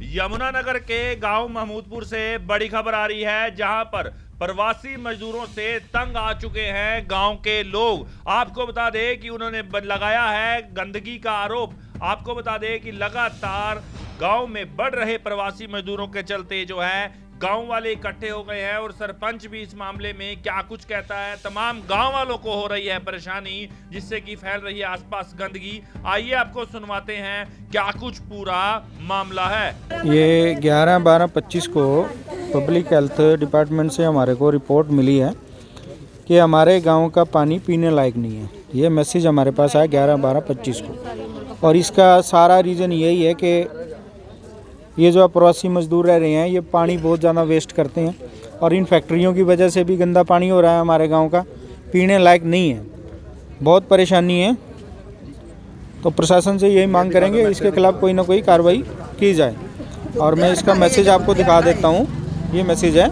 यमुनानगर के गांव महमूदपुर से बड़ी खबर आ रही है, जहां पर प्रवासी मजदूरों से तंग आ चुके हैं गांव के लोग। आपको बता दें कि उन्होंने लगाया है गंदगी का आरोप। आपको बता दें कि लगातार गांव में बढ़ रहे प्रवासी मजदूरों के चलते जो है गांव वाले इकट्ठे हो गए हैं और सरपंच भी इस मामले में क्या कुछ कहता है। तमाम गांव वालों को हो रही है परेशानी, जिससे कि फैल रही है आसपास गंदगी। आइए आपको सुनवाते हैं क्या कुछ पूरा मामला है। ये 11/12/25 को पब्लिक हेल्थ डिपार्टमेंट से हमारे को रिपोर्ट मिली है कि हमारे गांव का पानी पीने लायक नहीं है। ये मैसेज हमारे पास आया 11/12/25 को, और इसका सारा रीज़न यही है कि ये जो प्रवासी मजदूर रह रहे हैं ये पानी बहुत ज़्यादा वेस्ट करते हैं, और इन फैक्ट्रियों की वजह से भी गंदा पानी हो रहा है हमारे गांव का, पीने लायक नहीं है। बहुत परेशानी है, तो प्रशासन से यही मांग करेंगे इसके खिलाफ कोई ना कोई कार्रवाई की जाए। और मैं इसका मैसेज आपको दिखा देता हूँ। ये मैसेज है।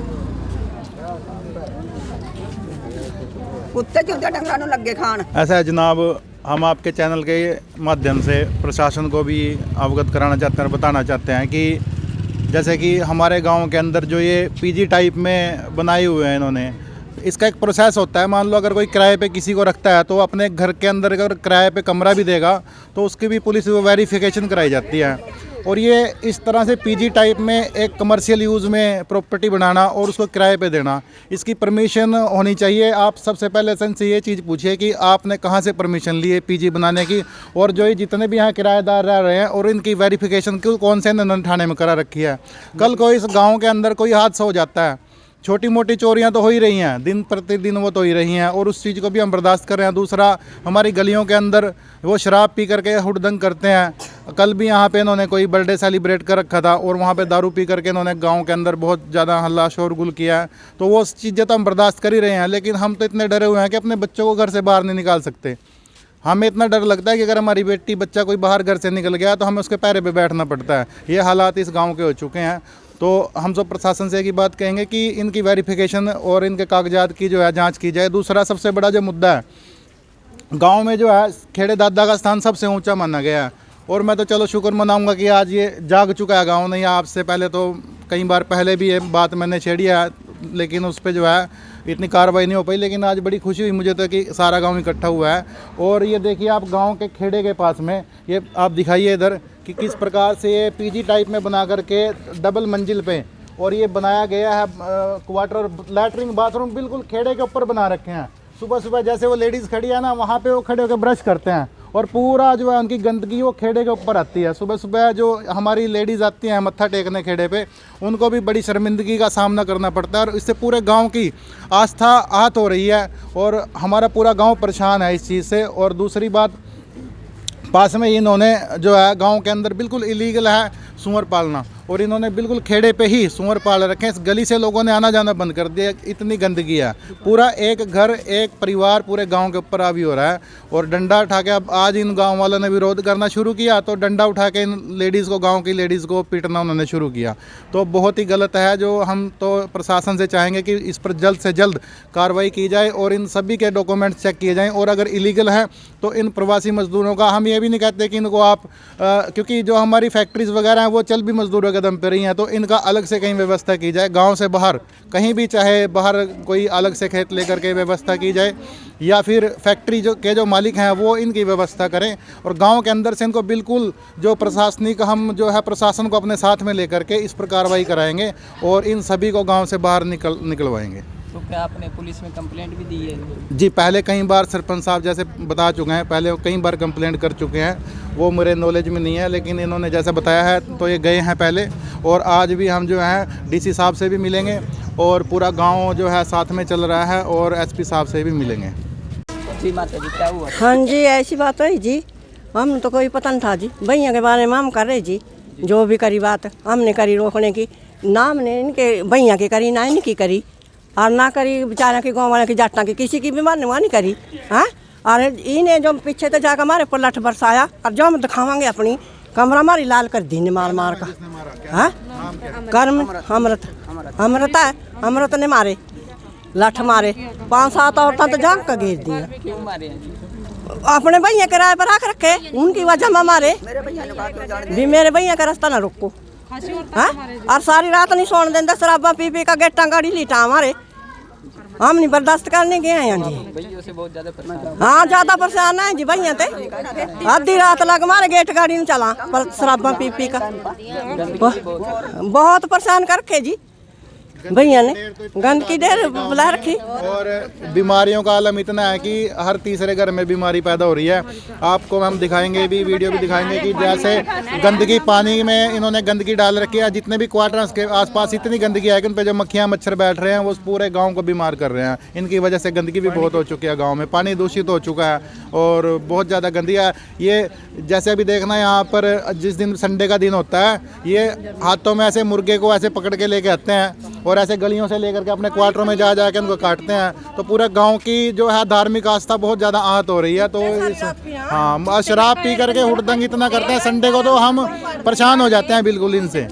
कुत्ते चुत्ते डंगा लग गए खान। ऐसा है जनाब, हम आपके चैनल के माध्यम से प्रशासन को भी अवगत कराना चाहते हैं और बताना चाहते हैं कि जैसे कि हमारे गांव के अंदर जो ये पीजी टाइप में बनाए हुए हैं इन्होंने, इसका एक प्रोसेस होता है। मान लो अगर कोई किराए पे किसी को रखता है तो अपने घर के अंदर अगर किराए पे कमरा भी देगा तो उसकी भी पुलिस वेरिफिकेशन कराई जाती है। और ये इस तरह से पीजी टाइप में एक कमर्शियल यूज़ में प्रॉपर्टी बनाना और उसको किराए पे देना, इसकी परमिशन होनी चाहिए। आप सबसे पहले से ये चीज़ पूछिए कि आपने कहाँ से परमिशन ली है पीजी बनाने की, और जो जितने भी यहाँ किराएदार रह रहे हैं और इनकी वेरिफिकेशन कौन से थाने में करा रखी है। कल को इस गाँव के अंदर कोई हादसा हो जाता है, छोटी मोटी चोरियां तो हो ही रही हैं, दिन प्रतिदिन वो तो ही रही हैं, और उस चीज़ को भी हम बर्दाश्त कर रहे हैं। दूसरा, हमारी गलियों के अंदर वो शराब पी करके हुड़दंग करते हैं। कल भी यहाँ पे इन्होंने कोई बर्थडे सेलिब्रेट कर रखा था और वहाँ पे दारू पी करके इन्होंने गांव के अंदर बहुत ज़्यादा हल्ला शोरगुल किया है। तो वो चीज़ें तो हम बर्दाश्त कर ही रहे हैं, लेकिन हम तो इतने डरे हुए हैं कि अपने बच्चों को घर से बाहर नहीं निकाल सकते। हमें इतना डर लगता है कि अगर हमारी बेटी बच्चा कोई बाहर घर से निकल गया तो हमें उसके पैरे पे बैठना पड़ता है। ये हालात इस गांव के हो चुके हैं। तो हम सब प्रशासन से एक ही बात कहेंगे कि इनकी वेरिफिकेशन और इनके कागजात की जो है जांच की जाए। दूसरा सबसे बड़ा जो मुद्दा है, गांव में जो है खेड़े दादा का स्थान सबसे ऊंचा माना गया है, और मैं तो चलो शुक्र मनाऊंगा कि आज ये जाग चुका है गाँव। नहीं, आपसे पहले तो कई बार पहले भी ये बात मैंने छेड़ी है, लेकिन उस पर जो है इतनी कार्रवाई नहीं हो पाई। लेकिन आज बड़ी खुशी हुई मुझे तो कि सारा गांव इकट्ठा हुआ है। और ये देखिए आप गांव के खेड़े के पास में, ये आप दिखाइए इधर कि किस प्रकार से ये पीजी टाइप में बना करके डबल मंजिल पे, और ये बनाया गया है क्वार्टर, लैटरिन बाथरूम बिल्कुल खेड़े के ऊपर बना रखे हैं। सुबह सुबह जैसे वो लेडीज़ खड़ी है ना, वहाँ पे वो खड़े होकर ब्रश करते हैं, और पूरा जो है उनकी गंदगी वो खेड़े के ऊपर आती है। सुबह सुबह जो हमारी लेडीज़ आती हैं मत्था टेकने खेड़े पे, उनको भी बड़ी शर्मिंदगी का सामना करना पड़ता है, और इससे पूरे गांव की आस्था आहत हो रही है, और हमारा पूरा गांव परेशान है इस चीज़ से। और दूसरी बात, पास में इन्होंने जो है गांव के अंदर बिल्कुल इलीगल है सूअर पालना, और इन्होंने बिल्कुल खेड़े पे ही सूअर पाल रखे हैं। इस गली से लोगों ने आना जाना बंद कर दिया, इतनी गंदगी है। पूरा एक घर एक परिवार पूरे गांव के ऊपर हावी हो रहा है। और डंडा उठा के, अब आज इन गांव वालों ने विरोध करना शुरू किया तो डंडा उठा के इन लेडीज़ को, गाँव की लेडीज़ को पीटना उन्होंने शुरू किया। तो बहुत ही गलत है। जो हम तो प्रशासन से चाहेंगे कि इस पर जल्द से जल्द कार्रवाई की जाए और इन सभी के डॉक्यूमेंट्स चेक किए जाएँ। और अगर इलीगल है तो इन प्रवासी मजदूरों का, हम ये भी नहीं कहते कि इनको आप क्योंकि जो हमारी फैक्ट्रीज़ वगैरह हैं वो चल भी मजदूरों के दम पे रही हैं, तो इनका अलग से कहीं व्यवस्था की जाए। गांव से बाहर कहीं भी, चाहे बाहर कोई अलग से खेत लेकर के व्यवस्था की जाए, या फिर फैक्ट्री जो मालिक हैं वो इनकी व्यवस्था करें। और गांव के अंदर से इनको बिल्कुल जो प्रशासनिक, हम जो है प्रशासन को अपने साथ में लेकर के इस पर कार्रवाई कराएंगे और इन सभी को गाँव से बाहर निकलवाएंगे। तो क्या आपने पुलिस में कंप्लेंट भी दी है? जी, पहले कई बार सरपंच साहब जैसे बता चुके हैं, पहले कई बार कंप्लेंट कर चुके हैं। वो मेरे नॉलेज में नहीं है, लेकिन इन्होंने जैसे बताया है तो ये गए हैं पहले। और आज भी हम जो है डीसी साहब से भी मिलेंगे, और पूरा गांव जो है साथ में चल रहा है, और एसपी साहब से भी मिलेंगे। जी माता जी, क्या हुआ? हाँ जी, ऐसी बात है जी, हम तो कोई पता नहीं था जी। भैया के बारे में हम कर रहे जी, जो भी करी बात हमने करी रोकने की, ना हमने इनके भैया की करी ना इनकी करी, और ना करी बेचारा की गाँव वाले की जाटा की, किसी की भी मारने नहीं करी। हाँ, और इन्हें जो पीछे तो जाकर हमारे पर लठ बरसाया, और जो हम दिखावांगे अपनी कमरा हमारी लाल कर दी मार मार का। हाँ, कर्म अमृता है, अमृत ने मारे, लठ मारे, 5-7 औरतें तो जाग कर घेर दी। क्यों मारे हैं जी? अपने भैया किराए पर रख रखे, उनकी वजह में मारे भी। मेरे भैया का रास्ता ना रोको, हाँ? और सारी रात नहीं सोने देंगे, शराबा पी पी का गेटा गाड़ी लीटा हमारे, हम नहीं बर्दाश्त करने गए हैं जी। भैया से बहुत ज्यादा परेशान। हाँ ज्यादा परेशान है जी भैया ते, आधी रात लग मारे गेट गाड़ी में चला पर शराबा पी पी का बहुत परेशान कर रखे जी भैया ने, गंदगी ढेर बुला रखी। और बीमारियों का आलम इतना है कि हर तीसरे घर में बीमारी पैदा हो रही है। आपको हम दिखाएंगे भी, वीडियो भी दिखाएंगे कि जैसे गंदगी पानी में इन्होंने गंदगी डाल रखी है, जितने भी क्वार्टर्स के आसपास इतनी गंदगी है कि उन पे जो मक्खियाँ मच्छर बैठ रहे हैं वो पूरे गाँव को बीमार कर रहे हैं। इनकी वजह से गंदगी भी बहुत हो चुकी है गाँव में, पानी दूषित हो चुका है और बहुत ज़्यादा गंदगी है। ये जैसे अभी देखना यहाँ पर जिस दिन संडे का दिन होता है, ये हाथों में ऐसे मुर्गे को ऐसे पकड़ के लेके आते हैं और ऐसे गलियों से लेकर के अपने क्वार्टरों में जा के उनको काटते हैं। तो पूरा गांव की जो है धार्मिक आस्था बहुत ज़्यादा आहत हो रही है। तो हाँ, शराब पी करके हुड़दंग इतना करते हैं, संडे को तो हम परेशान हो जाते हैं बिल्कुल इनसे।